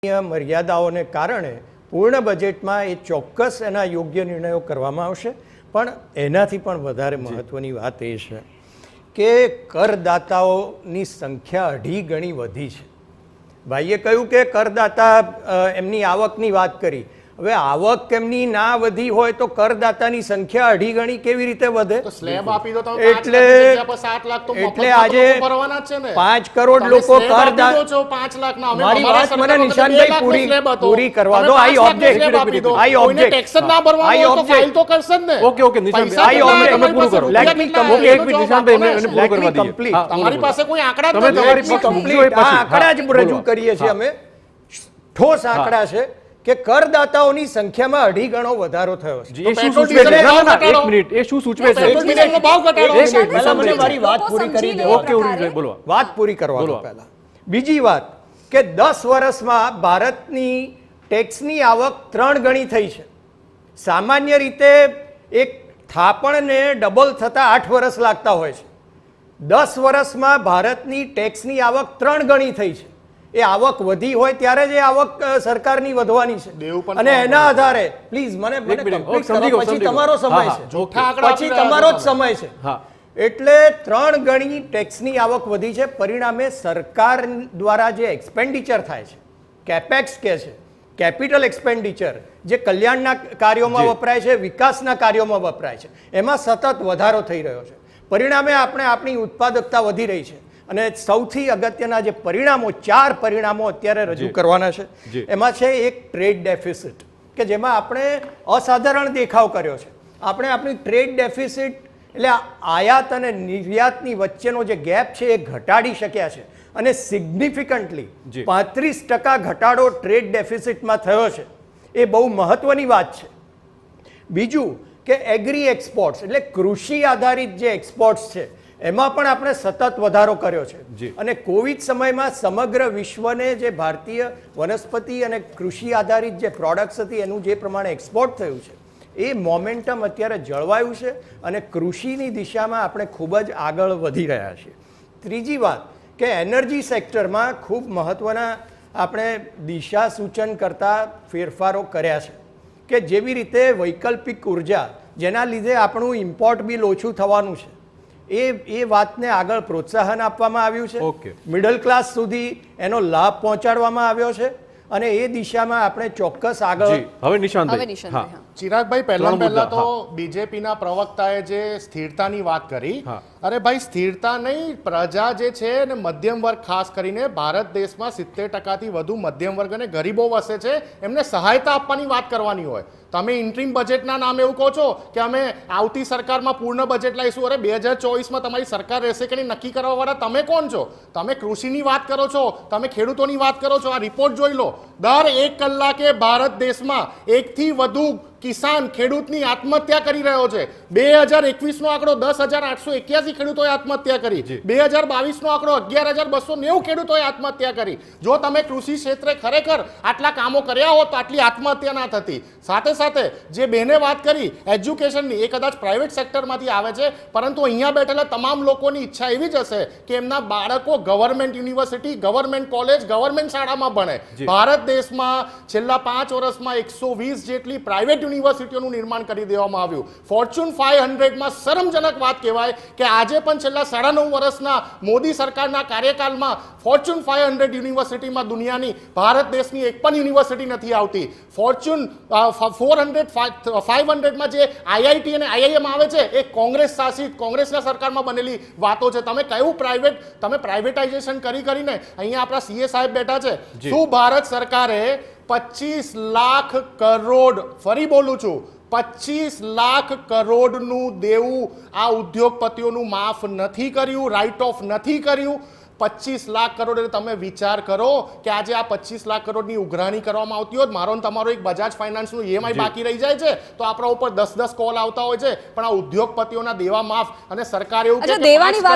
મર્યાદાઓને કારણે પૂર્ણ બજેટમાં એ ચોક્કસ એના યોગ્ય નિર્ણયો કરવામાં આવશે, પણ એનાથી પણ વધારે મહત્ત્વની વાત એ છે કે કરદાતાઓની સંખ્યા 2.5 ગણી વધી છે. ભાઈએ કહ્યું કે કરદાતા એમની આવકની વાત કરી. હવે આવક એમની ના વધી હોય તો કરદાતાની સંખ્યા 2.5 ગણી કેવી રીતે વધે? એટલે આજે 5 કરોડ લોકો કરદાતા, મારી વાત મને નિશાનભાઈ પૂરી કરવા દો. આઈ ઓબ્જેક્ટ તમારી પાસે કોઈ આંકડા જ રજૂ કરીએ છીએ અમે. ઠોસ આંકડા છે કે કરદાતાઓની સંખ્યામાં 2.5 ગણો વધારો થયો છે. એ શું સૂચવે છે? એક મિનિટ, એ શું સૂચવે છે? મને મારી વાત પૂરી કરી દો. બોલો, વાત પૂરી કરવા દો પહેલા. બીજી વાત કે 10 વર્ષમાં ભારતની ટેક્સની આવક 3 ગણી થઈ છે. સામાન્ય રીતે એક થાપણને ડબલ થતા 8 વર્ષ લાગતા હોય છે. 10 વર્ષમાં ભારતની ટેક્સની આવક 3 ગણી થઈ છે. એ આવક વધી હોય ત્યારે જ એ આવક સરકારની વધવાની છે, અને એના આધારે પ્લીઝ મને પછી તમારો સમય છે, પછી તમારો જ સમય છે. એટલે 3 ગણી ટેક્સની આવક વધી છે. પરિણામે સરકાર દ્વારા જે એક્સપેન્ડિચર થાય છે, કેપેક્સ કે છે, કેપિટલ એક્સપેન્ડિચર, જે કલ્યાણના કાર્યોમાં વપરાય છે, વિકાસના કાર્યોમાં વપરાય છે, એમાં સતત વધારો થઈ રહ્યો છે. પરિણામે આપણી ઉત્પાદકતા વધી રહી છે. અને સૌથી અગત્યના જે પરિણામો, 4 પરિણામો અત્યારે રજૂ કરવાના છે, એમાં છે એક ટ્રેડ ડેફિસિટ, કે જેમાં આપણે અસાધારણ દેખાવ કર્યો છે. આપણે આપણી ટ્રેડ ડેફિસિટ એટલે આયાત અને નિર્યાતની વચ્ચેનો જે ગેપ છે એ ઘટાડી શક્યા છે, અને સિગ્નિફિકન્ટલી 35% ઘટાડો ટ્રેડ ડેફિસિટમાં થયો છે. એ બહુ મહત્વની વાત છે. બીજું કે એગ્રી એક્સપોર્ટ્સ એટલે કૃષિ આધારિત જે એક્સપોર્ટ્સ છે એમાં પણ આપણે સતત વધારો કર્યો છે. અને કોવિડ સમયમાં સમગ્ર વિશ્વને જે ભારતીય વનસ્પતિ અને કૃષિ આધારિત જે પ્રોડક્ટ્સ હતી એનું જે પ્રમાણે એક્સપોર્ટ થયું છે, એ મોમેન્ટમ અત્યારે જળવાયું છે, અને કૃષિની દિશામાં આપણે ખૂબ જ આગળ વધી રહ્યા છીએ. ત્રીજી વાત કે એનર્જી સેક્ટરમાં ખૂબ મહત્ત્વના આપણે દિશા સૂચન કરતા ફેરફારો કર્યા છે, કે જેવી રીતે વૈકલ્પિક ઉર્જા, જેના લીધે આપણું ઇમ્પોર્ટ બિલ ઓછું થવાનું છે, એ વાતને આગળ પ્રોત્સાહન આપવામાં આવ્યું છે. મિડલ ક્લાસ સુધી એનો લાભ પહોંચાડવામાં આવ્યો છે, અને એ દિશામાં આપણે ચોક્કસ આગળ. હવે નિશાંતભાઈ, ચિરાગભાઈ, પહેલા તો બીજેપીના પ્રવક્તાએ જે સ્થિરતાની વાત કરી, અરે ભાઈ સ્થિરતા નહીં, પ્રજા જે છે ને મધ્યમ વર્ગ, ખાસ કરીને ભારત દેશમાં 70%થી વધુ મધ્યમ વર્ગ અને ગરીબો વસે છે, એમને સહાયતા આપવાની વાત કરવાની હોય. તમે ઇન્ટ્રીમ બજેટના નામે એવું કહો છો કે અમે આવતી સરકારમાં પૂર્ણ બજેટ લાવીશું. અરે 2024માં તમારી સરકાર રહેશે કે નહીં નક્કી કરવાવાળા તમે કોણ છો? તમે કૃષિની વાત કરો છો, તમે ખેડૂતોની વાત કરો છો. આ રિપોર્ટ જોઈ લો. દર 1 કલાકે ભારત દેશમાં 1 થી વધુ કિસાન, ખેડૂતની આત્મહત્યા કરી રહ્યો છે. 2021નો આંકડો 10,881 ખેડૂતોએ આત્મહત્યા કરી. 2022નો આંકડો 11,290 ખેડૂતોએ આત્મહત્યા કરી. જો તમે કૃષિ ક્ષેત્રે ખરેખર આટલા કામો કર્યા હોત તો આટલી આત્મહત્યા ના થતી. સાથે સાથે જે બેને વાત કરી એજ્યુકેશનની, એ કદાચ પ્રાઇવેટ સેક્ટરમાંથી આવે છે, પરંતુ અહીંયા બેઠેલા તમામ લોકોની ઈચ્છા એવી જ હશે કે એમના બાળકો government university, government college, government શાળામાં ભણે. ભારત દેશમાં છેલ્લા 5 વર્ષમાં 120 જેટલી પ્રાઇવેટ યુનિવર્સિટીઓનું નિર્માણ કરી દેવામાં આવ્યું. ફોર્ચ્યુન 500માં શરમજનક વાત કહેવાય કે આજે પણ છેલ્લા 9.5 વર્ષના મોદી સરકારના કાર્યકાળમાં ફોર્ચ્યુન 500 યુનિવર્સિટીમાં દુનિયાની ભારત દેશની એક પણ યુનિવર્સિટી નથી આવતી. ફોર્ચ્યુન 500માં જે આઈઆઈટી અને આઈઆઈએમ આવે છે એ કોંગ્રેસ શાસિત, કોંગ્રેસના સરકારમાં બનેલી વાતો છે. તમે કયું તમે પ્રાઇવેટાઇઝેશન કરીને અહીંયા આપણા સીએ સાહેબ બેઠા છે. શું ભારત સરકારે 25 લાખ કરોડ, ફરી બોલું છું, 25 લાખ કરોડનું દેવું આ ઉદ્યોગપતિઓનું માફ નથી કર્યું, રાઇટ ઓફ નથી કર્યું? 25 લાખ કરોડ એટલે તમે વિચાર કરો કે આજે આ 25 લાખ કરોડની ઉઘરાણી કરવામાં આવતી હોત, મારો ને તમારો એક બજાજ ફાઇનાન્સનું ઈએમઆઈ બાકી રહી જાય છે તો આપણા ઉપર 10 કોલ આવતા હોય છે, પણ આ ઉદ્યોગપતિઓના દેવા માફ, અને સરકાર એવું કે